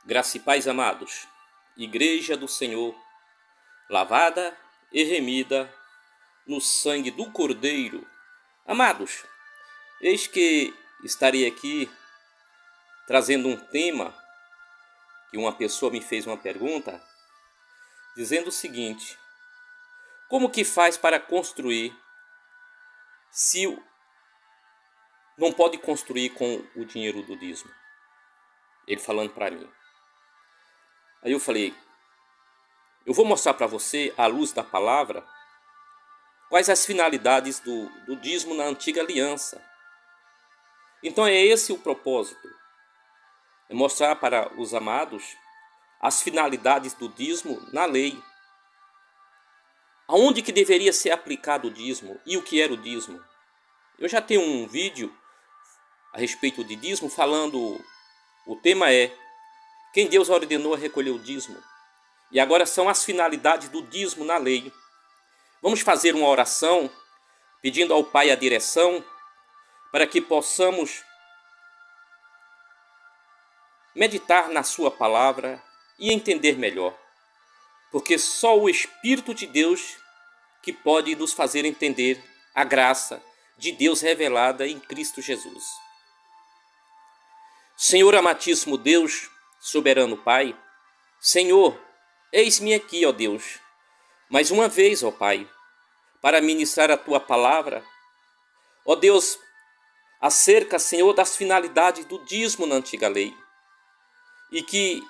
Graça e paz, amados. Igreja do Senhor, lavada e remida no sangue do Cordeiro. Amados, eis que estarei aqui trazendo um tema que uma pessoa me fez uma pergunta, dizendo o seguinte: como que faz para construir se não pode construir com o dinheiro do dízimo? Ele falando para mim. Aí eu falei, eu vou mostrar para você, à luz da palavra, quais as finalidades do dízimo na antiga aliança. Então é esse o propósito, é mostrar para os amados as finalidades do dízimo na lei. Aonde que deveria ser aplicado o dízimo e o que era o dízimo. Eu já tenho um vídeo a respeito de dízimo falando, o tema é quem Deus ordenou a recolher o dízimo. E agora são as finalidades do dízimo na lei. Vamos fazer uma oração pedindo ao Pai a direção para que possamos meditar na sua palavra e entender melhor. Porque só o Espírito de Deus que pode nos fazer entender a graça de Deus revelada em Cristo Jesus. Senhor amadíssimo Deus, soberano Pai, Senhor, eis-me aqui, ó Deus, mais uma vez, ó Pai, para ministrar a Tua palavra, ó Deus, acerca, Senhor, das finalidades do dízimo na antiga lei. E que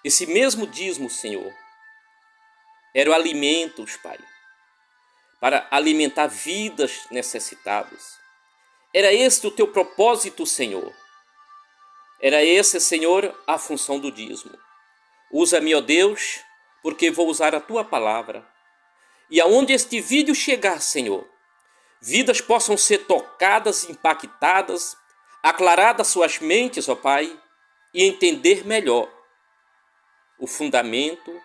esse mesmo dízimo, Senhor, eram alimentos, Pai, para alimentar vidas necessitadas. Era esse o Teu propósito, Senhor. Era esse, Senhor, a função do dízimo. Usa-me, ó Deus, porque vou usar a Tua palavra. E aonde este vídeo chegar, Senhor, vidas possam ser tocadas, impactadas, aclaradas suas mentes, ó Pai, e entender melhor o fundamento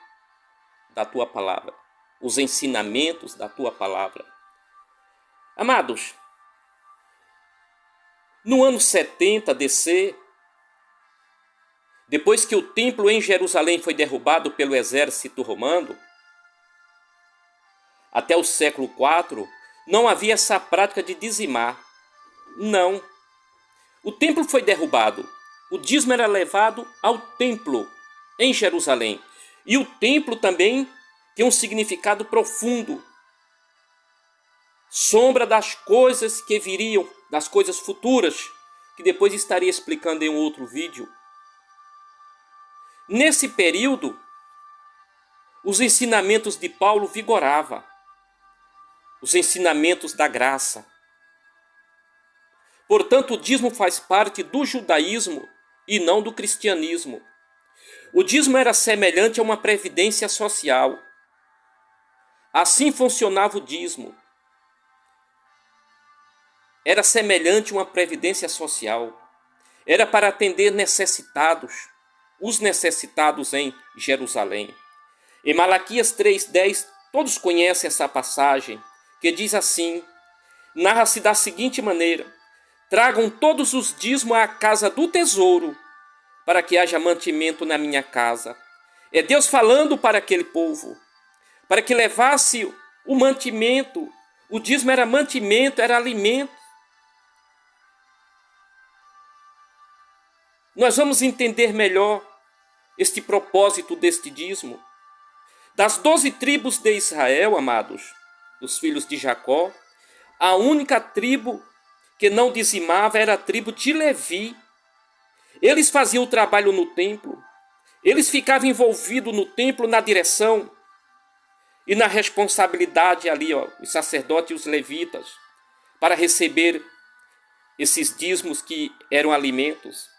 da Tua palavra, os ensinamentos da Tua palavra. Amados, no ano 70 DC, depois que o templo em Jerusalém foi derrubado pelo exército romano, até o século IV, não havia essa prática de dizimar. Não. O templo foi derrubado. O dízimo era levado ao templo em Jerusalém. E o templo também tem um significado profundo. Sombra das coisas que viriam, das coisas futuras, que depois estaria explicando em um outro vídeo. Nesse período, os ensinamentos de Paulo vigoravam, os ensinamentos da graça. Portanto, o dízimo faz parte do judaísmo e não do cristianismo. O dízimo era semelhante a uma previdência social. Assim funcionava o dízimo. Era semelhante a uma previdência social. Era para atender necessitados, os necessitados em Jerusalém. Em Malaquias 3:10, todos conhecem essa passagem, que diz assim, narra-se da seguinte maneira: tragam todos os dízimos à casa do tesouro, para que haja mantimento na minha casa. É Deus falando para aquele povo, para que levasse o mantimento. O dízimo era mantimento, era alimento. Nós vamos entender melhor este propósito deste dízimo. Das 12 tribos de Israel, amados, dos filhos de Jacó, a única tribo que não dizimava era a tribo de Levi. Eles faziam o trabalho no templo, eles ficavam envolvidos no templo na direção e na responsabilidade ali, os sacerdotes e os levitas, para receber esses dízimos que eram alimentos.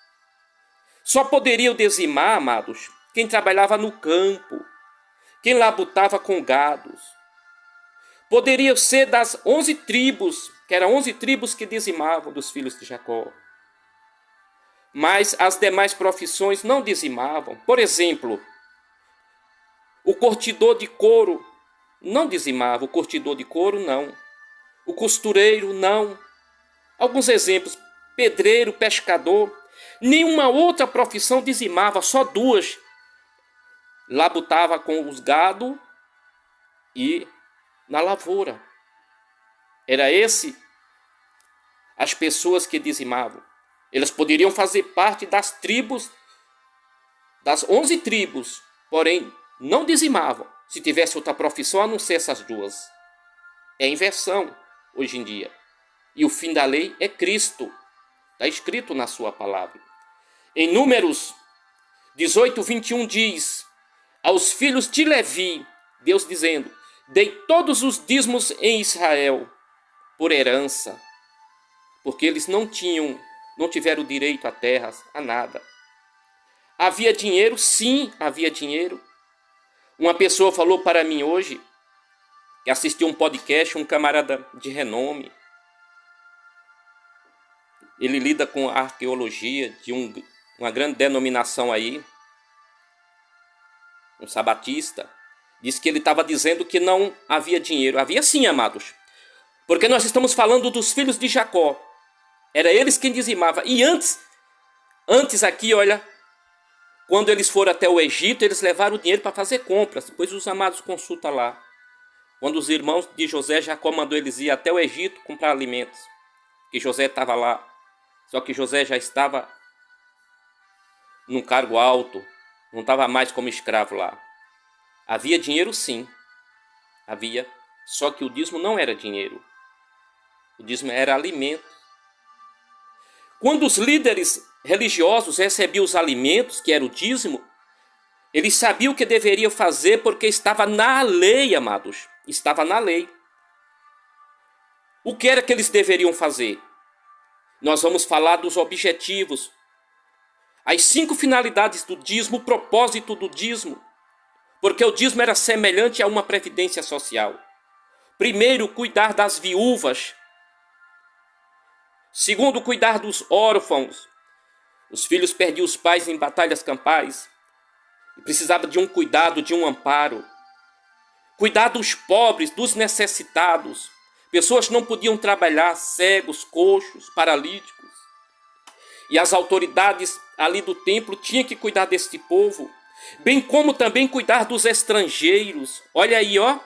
Só poderiam dizimar, amados, quem trabalhava no campo, quem labutava com gados. Poderiam ser das 11 tribos, que eram 11 tribos que dizimavam dos filhos de Jacó. Mas as demais profissões não dizimavam. Por exemplo, o curtidor de couro não dizimava, o curtidor de couro não. O costureiro não. Alguns exemplos, pedreiro, pescador. Nenhuma outra profissão dizimava, só duas. Labutava com os gado e na lavoura. Era esse as pessoas que dizimavam. Elas poderiam fazer parte das tribos, das 11 tribos, porém não dizimavam se tivesse outra profissão a não ser essas duas. É inversão hoje em dia. E o fim da lei é Cristo. Está escrito na sua palavra. Em Números 18, 21 diz: aos filhos de Levi, Deus dizendo, dei todos os dízimos em Israel por herança, porque eles não tiveram direito a terras, a nada. Havia dinheiro? Sim, havia dinheiro. Uma pessoa falou para mim hoje, que assistiu um podcast, um camarada de renome. Ele lida com a arqueologia de uma grande denominação aí, um sabatista. Disse que ele estava dizendo que não havia dinheiro. Havia sim, amados. Porque nós estamos falando dos filhos de Jacó. Era eles quem dizimava. E antes aqui, olha, quando eles foram até o Egito, eles levaram o dinheiro para fazer compras. Depois os amados consultam lá. Quando os irmãos de José, Jacó mandou eles ir até o Egito comprar alimentos. Que José estava lá. Só que José já estava num cargo alto. Não estava mais como escravo lá. Havia dinheiro sim. Havia. Só que o dízimo não era dinheiro. O dízimo era alimento. Quando os líderes religiosos recebiam os alimentos, que era o dízimo, eles sabiam o que deveriam fazer porque estava na lei, amados. Estava na lei. O que era que eles deveriam fazer? Nós vamos falar dos objetivos. As 5 finalidades do dízimo, o propósito do dízimo. Porque o dízimo era semelhante a uma previdência social. Primeiro, cuidar das viúvas. Segundo, cuidar dos órfãos. Os filhos perdiam os pais em batalhas campais e precisavam de um cuidado, de um amparo. Cuidar dos pobres, dos necessitados. Pessoas que não podiam trabalhar, cegos, coxos, paralíticos. E as autoridades ali do templo tinham que cuidar deste povo, bem como também cuidar dos estrangeiros. Olha aí, ó,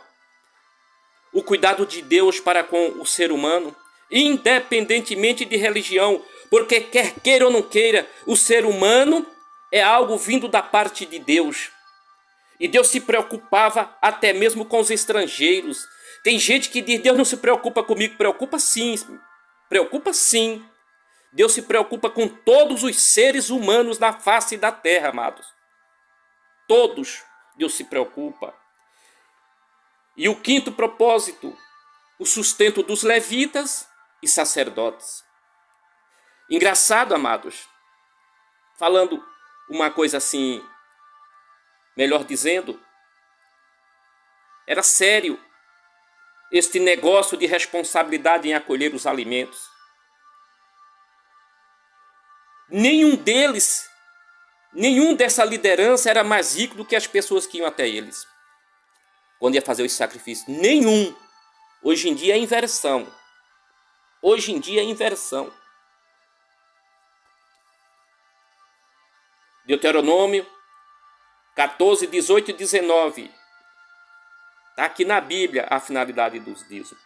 o cuidado de Deus para com o ser humano, independentemente de religião, porque quer queira ou não queira, o ser humano é algo vindo da parte de Deus. E Deus se preocupava até mesmo com os estrangeiros. Tem gente que diz, Deus não se preocupa comigo. Preocupa sim, preocupa sim. Deus se preocupa com todos os seres humanos na face da terra, amados. Todos Deus se preocupa. E o 5º propósito, o sustento dos levitas e sacerdotes. Engraçado, amados, falando uma coisa assim, melhor dizendo, era sério este negócio de responsabilidade em acolher os alimentos. Nenhum dessa liderança era mais rico do que as pessoas que iam até eles, quando ia fazer os sacrifícios. Nenhum. Hoje em dia é inversão. Hoje em dia é inversão. Deuteronômio 14, 18 e 19. Está aqui na Bíblia a finalidade dos dízimos.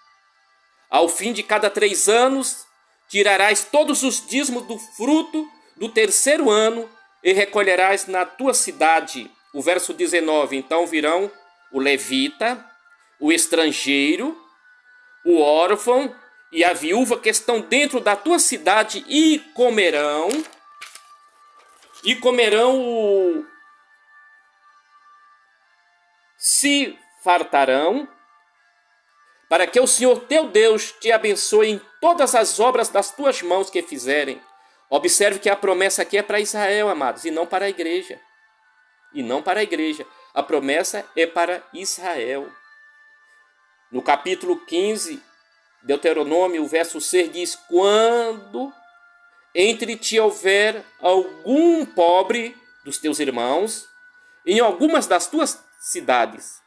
Ao fim de cada 3 anos, tirarás todos os dízimos do fruto do 3º ano e recolherás na tua cidade. O verso 19. Então virão o levita, o estrangeiro, o órfão e a viúva que estão dentro da tua cidade e comerão se fartarão, para que o Senhor teu Deus te abençoe em todas as obras das tuas mãos que fizerem. Observe que a promessa aqui é para Israel, amados, e não para a igreja. E não para a igreja. A promessa é para Israel. No capítulo 15, Deuteronômio, o verso 6 diz: quando entre ti houver algum pobre dos teus irmãos, em algumas das tuas cidades,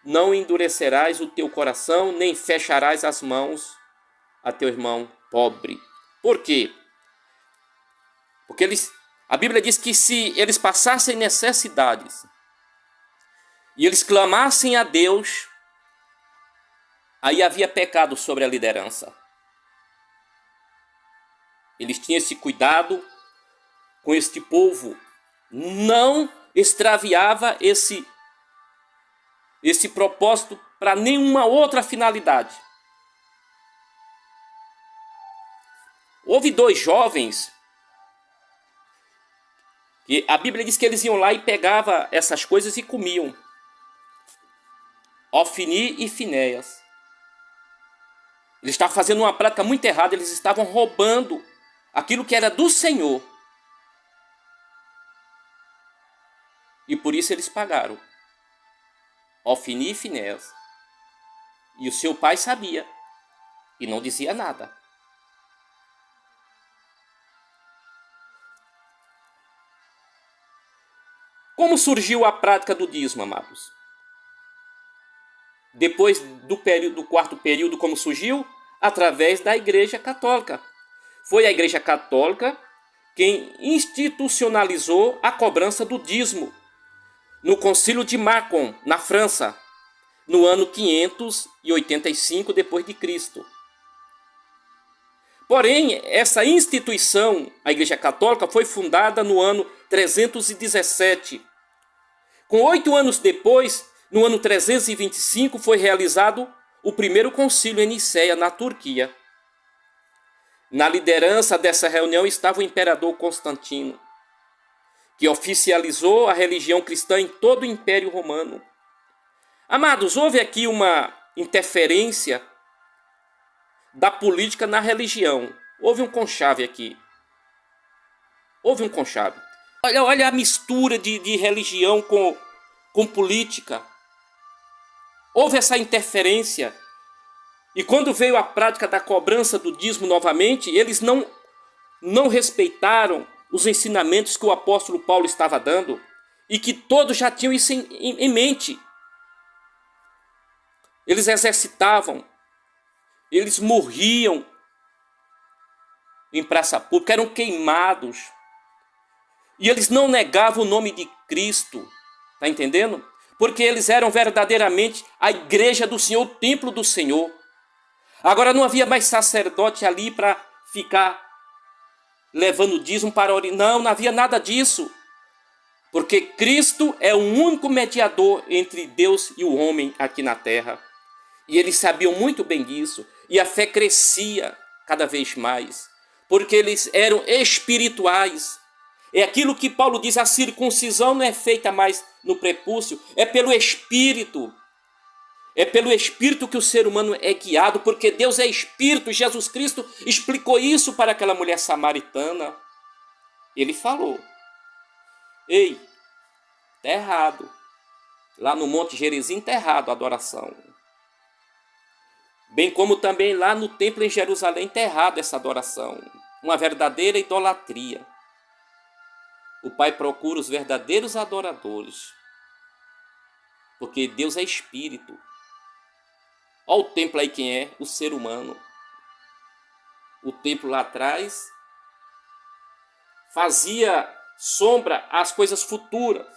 não endurecerás o teu coração, nem fecharás as mãos a teu irmão pobre. Por quê? Porque a Bíblia diz que se eles passassem necessidades e eles clamassem a Deus, aí havia pecado sobre a liderança. Eles tinham esse cuidado com este povo, não extraviava esse propósito para nenhuma outra finalidade. Houve 2 jovens que a Bíblia diz que eles iam lá e pegavam essas coisas e comiam. Ofni e Finéias. Eles estavam fazendo uma prática muito errada, eles estavam roubando aquilo que era do Senhor. E por isso eles pagaram. Ofni e Finéias. E o seu pai sabia e não dizia nada. Como surgiu a prática do dízimo, amados? Depois do 4º período, como surgiu? Através da Igreja Católica. Foi a Igreja Católica quem institucionalizou a cobrança do dízimo no Concílio de Macon, na França, no ano 585 depois de Cristo. Porém, essa instituição, a Igreja Católica, foi fundada no ano 317. Com 8 anos depois, no ano 325, foi realizado o primeiro concílio em Nicéia, na Turquia. Na liderança dessa reunião estava o imperador Constantino, que oficializou a religião cristã em todo o Império Romano. Amados, houve aqui uma interferência da política na religião. Houve um conchave aqui. Houve um conchave. Olha a mistura de religião com política. Houve essa interferência. E quando veio a prática da cobrança do dízimo novamente, eles não respeitaram os ensinamentos que o apóstolo Paulo estava dando e que todos já tinham isso em mente. Eles exercitavam, eles morriam em praça pública, eram queimados. E eles não negavam o nome de Cristo, está entendendo? Porque eles eram verdadeiramente a igreja do Senhor, o templo do Senhor. Agora não havia mais sacerdote ali para ficar levando dízimo para orar. Não havia nada disso. Porque Cristo é o único mediador entre Deus e o homem aqui na terra. E eles sabiam muito bem disso. E a fé crescia cada vez mais. Porque eles eram espirituais. É aquilo que Paulo diz, a circuncisão não é feita mais no prepúcio, é pelo Espírito. É pelo Espírito que o ser humano é guiado, porque Deus é Espírito. Jesus Cristo explicou isso para aquela mulher samaritana. Ele falou: ei, está errado. Lá no Monte Gerizim está errado a adoração. Bem como também lá no templo em Jerusalém está errado essa adoração. Uma verdadeira idolatria. O Pai procura os verdadeiros adoradores. Porque Deus é Espírito. Olha o templo aí quem é? O ser humano. O templo lá atrás fazia sombra às coisas futuras.